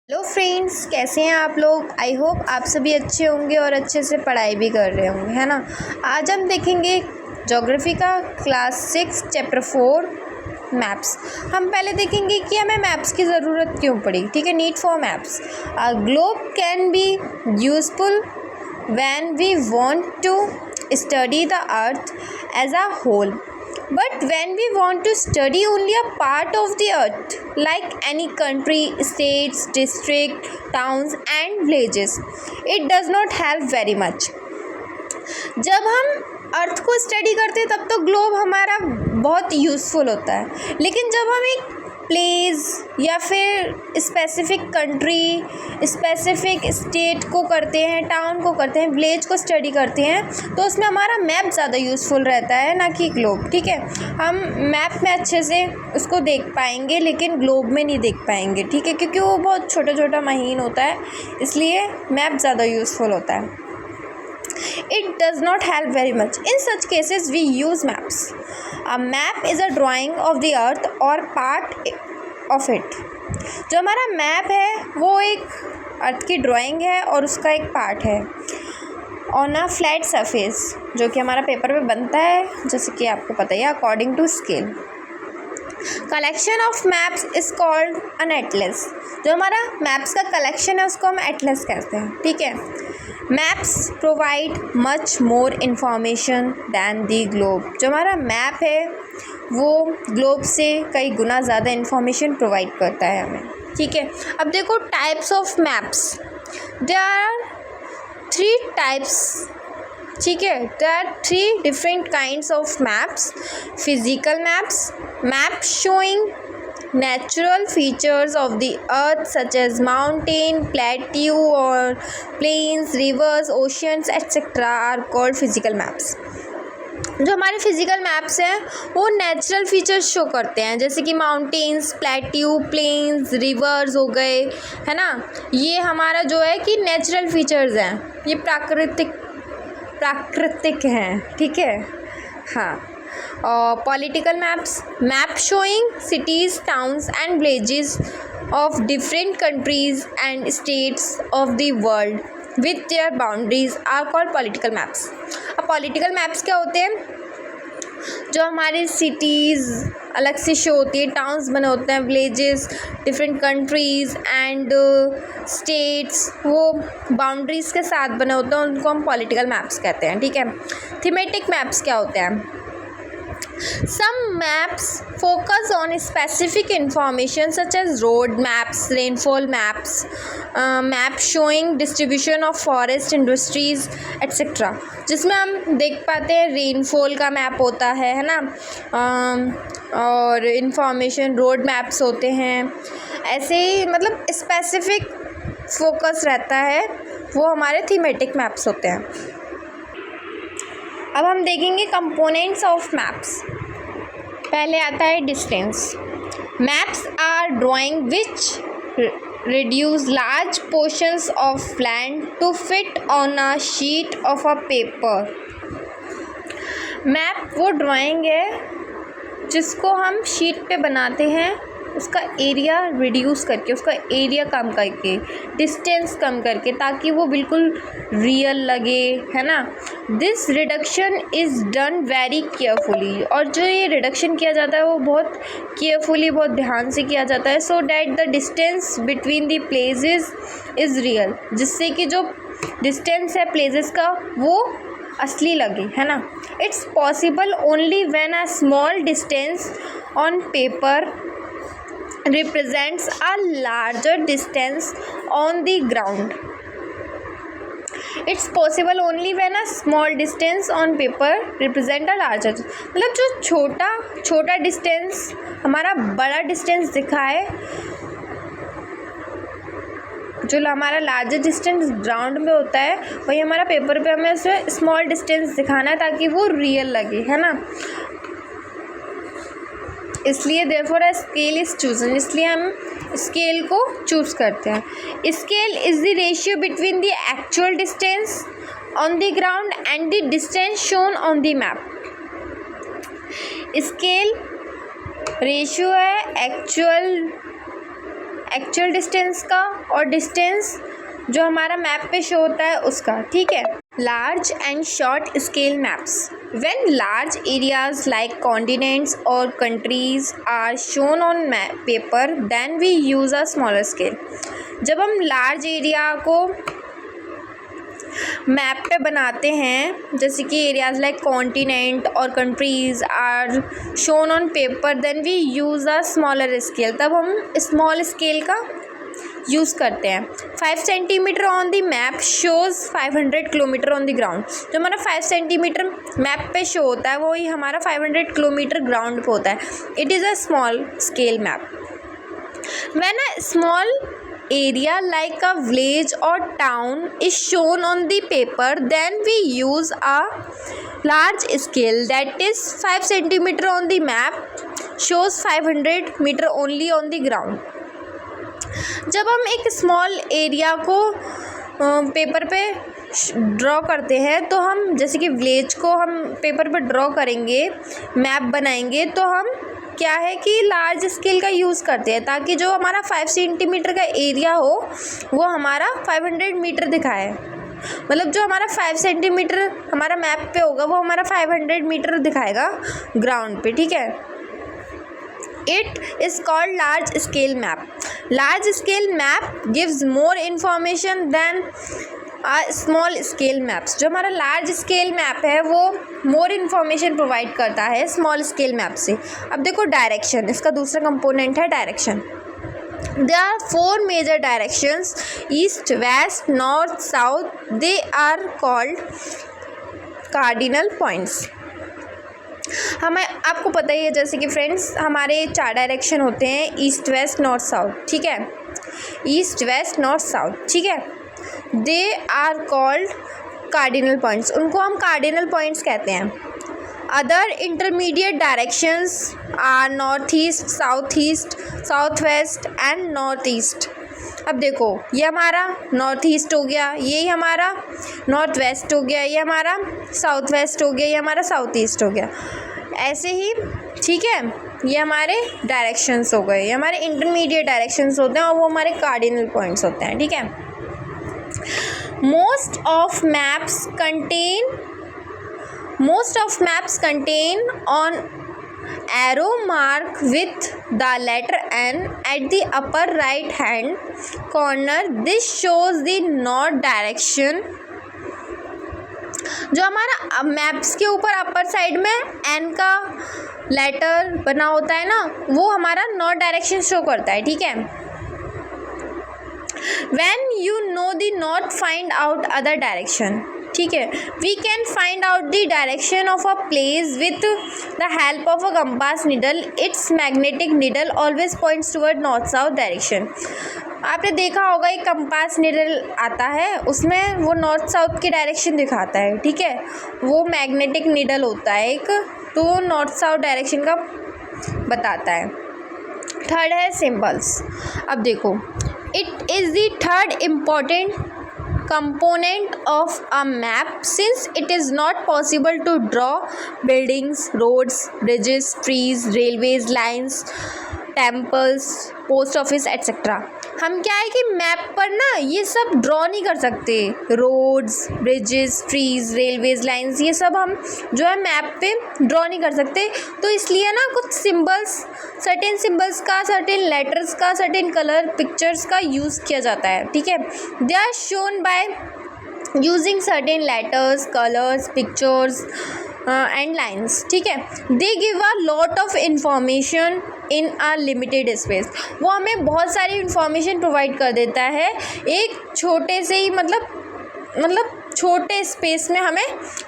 Hello friends, कैसे हैं आप लोग। आई होप आप सभी अच्छे होंगे और अच्छे से पढ़ाई भी कर रहे होंगे, है ना। आज हम देखेंगे ज्योग्राफी का क्लास 6 चैप्टर 4 मैप्स। हम पहले देखेंगे कि हमें मैप्स की ज़रूरत क्यों पड़ी। ठीक है, need for maps. A globe can be useful when we want to study the earth as a whole, but when we want to study only a part of the earth, like any country, states, district, towns and villages, it does not help very much. जब हम अर्थ को study करते हैं तब तो globe हमारा बहुत useful होता है, लेकिन जब हम एक प्लेस या फिर स्पेसिफिक कंट्री, स्पेसिफिक स्टेट को करते हैं, टाउन को करते हैं, विलेज को स्टडी करते हैं, तो उसमें हमारा मैप ज़्यादा यूज़फुल रहता है ना कि ग्लोब। ठीक है, हम मैप में अच्छे से उसको देख पाएंगे लेकिन ग्लोब में नहीं देख पाएंगे। ठीक है, क्योंकि वो बहुत छोटा छोटा महीन होता है, इसलिए मैप ज़्यादा यूज़फुल होता है। It does not help very much. In such cases, we use maps. A map is a drawing of the earth or part of it. जो हमारा मैप है वो एक अर्थ की ड्राइंग है और उसका एक पार्ट है ऑन अ फ्लैट सरफेस, जो कि हमारा पेपर पे बनता है, जैसे कि आपको पता ही है, according to scale. Collection of maps is called an atlas. जो हमारा मैप्स का कलेक्शन है उसको हम एटलस कहते हैं। ठीक है, maps provide much more information than the globe. जो हमारा मैप है वो ग्लोब से कई गुना ज़्यादा इन्फॉर्मेशन प्रोवाइड करता है हमें। ठीक है, अब देखो types of maps. There are 3 types. ठीक है, there are 3 different kinds of maps. Physical maps, map showing natural features of the earth such as mountain, plateau or plains, rivers, oceans etc. are called physical maps. जो हमारे physical maps हैं वो natural features show करते हैं, जैसे कि mountains, plateau, planes, reverse हो गए, है ना। ये हमारा जो है कि नेचुरल फीचर्स हैं, ये प्राकृतिक हैं। ठीक है, हाँ। Political maps, map showing cities, towns and villages of different countries and states of the world with their boundaries are called political maps. अब political maps क्या होते हैं? जो हमारी सिटीज़ अलग से शो होती है, टाउन्स बने होते हैं, villages, different countries and states, वो बाउंड्रीज़ के साथ बने होते हैं, उनको हम पॉलिटिकल मैप्स कहते हैं। ठीक है, थीमेटिक मैप्स क्या होते हैं? Some maps focus on specific information such as road maps, rainfall maps, maps showing distribution of forest, industries, etc. जिसमें हम देख पाते हैं रेनफॉल का मैप होता है ना, और इंफॉर्मेशन रोड मैप्स होते हैं। ऐसे ही मतलब स्पेसिफिक फोकस रहता है, वो हमारे थीमेटिक मैप्स होते हैं। अब हम देखेंगे कंपोनेंट्स ऑफ मैप्स। पहले आता है distance. Maps are drawing which reduce large portions of land to fit on a sheet of a paper. Map वो ड्राइंग है जिसको हम शीट पे बनाते हैं, उसका एरिया रिड्यूस करके, उसका एरिया कम करके, डिस्टेंस कम करके, ताकि वो बिल्कुल रियल लगे, है ना। This reduction is done very carefully. और जो ये रिडक्शन किया जाता है वो बहुत केयरफुली, बहुत ध्यान से किया जाता है, so that the distance between the places is real, जिससे कि जो डिस्टेंस है प्लेसेस का वो असली लगे, है ना। It's possible only when a small distance on paper represents a larger distance on the ground. It's possible only when a small distance on paper represent a larger, मतलब जो छोटा डिस्टेंस हमारा बड़ा डिस्टेंस दिखाए, जो हमारा लार्जर डिस्टेंस ग्राउंड में होता है, वही हमारा पेपर पे हमें उसमें स्मॉल डिस्टेंस दिखाना है ताकि वो रियल लगे, है ना। इसलिए therefore a scale is chosen, इसलिए हम स्केल को चूज़ करते हैं। Scale is the ratio between the actual distance on the ground and the distance shown on the map. Scale ratio है एक्चुअल डिस्टेंस का और डिस्टेंस जो हमारा मैप पे शो होता है उसका, ठीक है। Large and short scale maps, when large areas like continents और countries are shown on paper then we use a smaller scale. जब हम लार्ज एरिया को मैप पे बनाते हैं, जैसे कि एरियाज लाइक कॉन्टिनेंट और countries are shown on paper then we use a smaller scale, तब हम स्मॉल स्केल का यूज़ करते हैं। 5 centimetre on the map shows 500 kilometre on the ground. जो हमारा 5 सेंटीमीटर मैप पे शो होता है वही हमारा 500 किलोमीटर ग्राउंड पे होता है। It is a small scale map. When a small area like a village or town is shown on the paper then we use a large scale, that is 5 centimeter on the map shows 500 meter only on the ground। जब हम एक small area को paper पे draw करते हैं तो हम जैसे कि विलेज को हम पेपर पे ड्रॉ करेंगे, मैप बनाएंगे, तो हम क्या है कि लार्ज स्केल का यूज़ करते हैं ताकि जो हमारा 5 सेंटीमीटर का एरिया हो वो हमारा 500 मीटर दिखाए। मतलब जो हमारा 5 सेंटीमीटर हमारा मैप पे होगा वो हमारा 500 मीटर दिखाएगा ग्राउंड पे, ठीक है। It is called large scale map. Large scale map gives more information than small scale maps. जो हमारा लार्ज स्केल मैप है वो मोर इन्फॉर्मेशन प्रोवाइड करता है स्मॉल स्केल मैप से। अब देखो डायरेक्शन, इसका दूसरा कंपोनेंट है direction. There are 4 major directions: east, west, north, south. They are called cardinal points। हमें आपको पता ही है जैसे कि फ्रेंड्स हमारे 4 डायरेक्शन होते हैं, ईस्ट वेस्ट नॉर्थ साउथ, ठीक है। ईस्ट वेस्ट नॉर्थ साउथ, ठीक है। They are called cardinal points, उनको हम कार्डिनल पॉइंट्स कहते हैं। Other intermediate directions are north east, south west and north east. अब देखो ये हमारा नॉर्थ ईस्ट हो गया, ये हमारा नॉर्थ वेस्ट हो गया, ये हमारा साउथ वेस्ट हो गया, ये हमारा साउथ ईस्ट हो गया, ऐसे ही, ठीक है। ये हमारे डायरेक्शंस हो गए, ये हमारे इंटरमीडिएट डायरेक्शंस होते हैं और वो हमारे कार्डिनल पॉइंट्स होते हैं, ठीक है। Most of maps contain an arrow mark with the letter N at the upper right hand corner. This shows the north direction। जो हमारा मैप्स के ऊपर अपर साइड में एन का लेटर बना होता है ना, वो हमारा नॉर्थ डायरेक्शन शो करता है, ठीक है। When you know the north, find out other direction, ठीक है। We can find out the direction of a place with the help of a compass needle. Its magnetic needle always points toward north south direction। आपने देखा होगा एक compass needle आता है, उसमें वो नॉर्थ साउथ की डायरेक्शन दिखाता है, ठीक है। वो मैग्नेटिक निडल होता है एक, तो नॉर्थ साउथ डायरेक्शन का बताता है। थर्ड है सिंबल्स। अब देखो it is the third important component of a map since it is not possible to draw buildings, roads, bridges, trees, railways, lines, temples, post office etcetera. हम क्या है कि मैप पर ना ये सब ड्रॉ नहीं कर सकते, roads, bridges, trees, railways, lines, ये सब हम जो है मैप पे ड्रॉ नहीं कर सकते। तो इसलिए ना कुछ सिंबल्स, सर्टेन सिंबल्स का, सर्टेन लेटर्स का, सर्टेन कलर पिक्चर्स का यूज़ किया जाता है, ठीक है। They are shown by using certain letters, colours, pictures and lines, ठीक है। They give a lot of information in a limited space. वो हमें बहुत सारी इंफॉर्मेशन प्रोवाइड कर देता है एक छोटे से ही मतलब छोटे स्पेस में हमें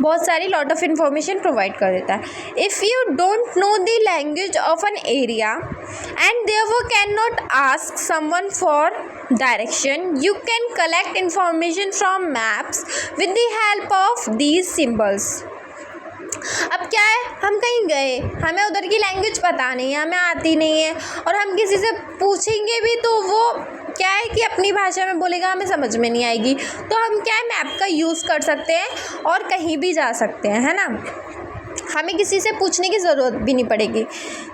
बहुत सारी लॉट ऑफ इंफॉर्मेशन प्रोवाइड कर देता है। If you don't know the language of an area and therefore can not ask someone for direction, you can collect information from maps with the help of these symbols. अब क्या है, हम कहीं गए, हमें उधर की लैंग्वेज पता नहीं है, हमें आती नहीं है, और हम किसी से पूछेंगे भी तो वो क्या है कि अपनी भाषा में बोलेगा, हमें समझ में नहीं आएगी। तो हम क्या है मैप का यूज़ कर सकते हैं और कहीं भी जा सकते हैं, है ना। हमें किसी से पूछने की ज़रूरत भी नहीं पड़ेगी।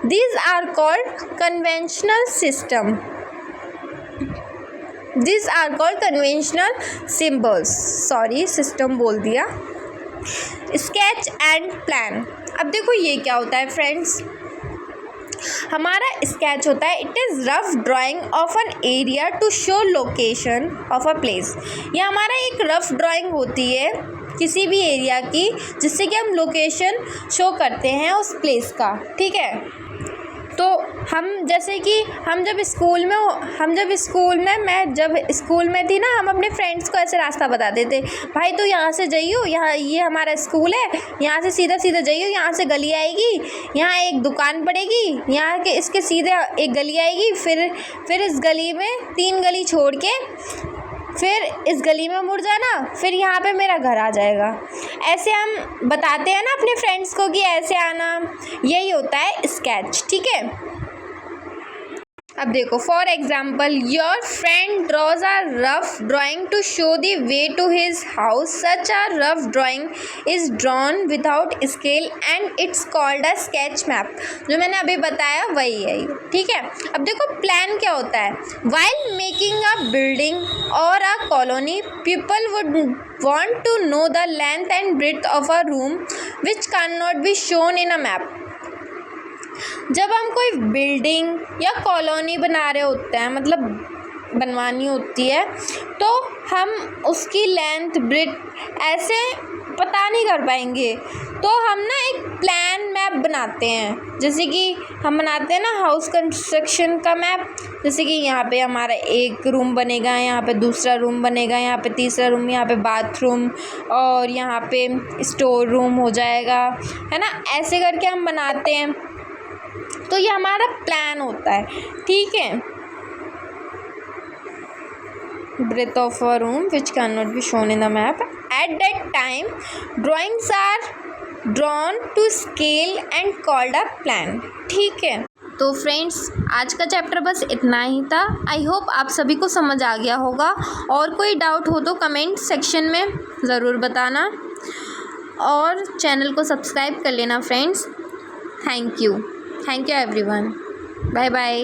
These are called conventional system. This are called conventional symbols, sorry system बोल दिया। स्केच एंड प्लान, अब देखो ये क्या होता है फ्रेंड्स, हमारा स्केच होता है it is rough drawing of an area to show location of a place. ये हमारा एक रफ ड्राइंग होती है किसी भी एरिया की, जिससे कि हम लोकेशन शो करते हैं उस प्लेस का, ठीक है। तो हम जैसे कि मैं जब स्कूल में थी ना, हम अपने फ्रेंड्स को ऐसे रास्ता बताते थे, भाई तो यहाँ से जाइयो, यहाँ ये हमारा स्कूल है, यहाँ से सीधा सीधा जाइयो, यहाँ से गली आएगी, यहाँ एक दुकान पड़ेगी, यहाँ के इसके सीधे एक गली आएगी, फिर इस गली में 3 गली छोड़ के फिर इस गली में मुड़ जाना, फिर यहाँ पे मेरा घर आ जाएगा। ऐसे हम बताते हैं ना अपने फ्रेंड्स को कि ऐसे आना, यही होता है स्केच, ठीक है। अब देखो for example, your friend draws a rough drawing to show the way to his house, such a rough drawing is drawn without scale and it's called a sketch map. जो मैंने अभी बताया वही है, ठीक है। अब देखो प्लान क्या होता है, वाइल मेकिंग अ बिल्डिंग और a colony people would want to know the length and breadth of a room which cannot be shown in a map। जब हम कोई बिल्डिंग या कॉलोनी बना रहे होते हैं, मतलब बनवानी होती है, तो हम उसकी लेंथ ब्रेड्थ ऐसे पता नहीं कर पाएंगे, तो हम ना एक प्लान मैप बनाते हैं। जैसे कि हम बनाते हैं ना हाउस कंस्ट्रक्शन का मैप, जैसे कि यहाँ पे हमारा एक रूम बनेगा, यहाँ पे दूसरा रूम बनेगा, यहाँ पे तीसरा रूम, यहाँ पे बाथरूम और यहाँ पे स्टोर रूम हो जाएगा, है ना। ऐसे करके हम बनाते हैं, तो ये हमारा प्लान होता है, ठीक है। breadth of a room which cannot be shown in the map at that time, drawings are drawn to scale and called a plan, ठीक है। तो फ्रेंड्स आज का चैप्टर बस इतना ही था। आई होप आप सभी को समझ आ गया होगा, और कोई डाउट हो तो कमेंट सेक्शन में ज़रूर बताना, और चैनल को सब्सक्राइब कर लेना friends. Thank you everyone, bye bye.